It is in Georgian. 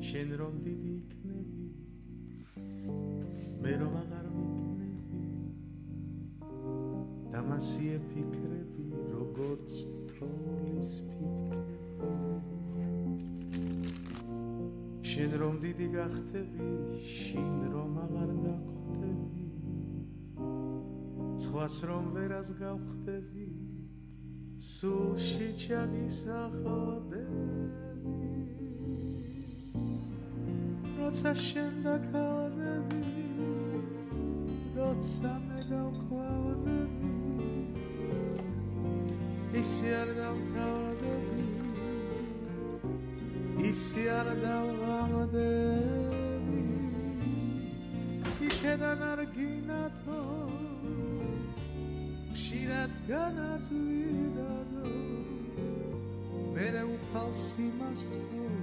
შენ რომ დიდი იქნები მე რომ აღარ ვიქნები და მასიე ფიქრები როგორც თოვლის ფიფკები შენ რომ დიდი გახდები შინ რომ აღარ გაგხვდები სხვას რომ ვერას გავხდები სულში ჩაგისახდები როცა შენ დაკავდები როცა მე გავკვავდები ისე არ დავთავრდები ისე არ დავღამდები იქედან არ გინათო ხშირად განაწვირადო მერე უფალს იმას თქო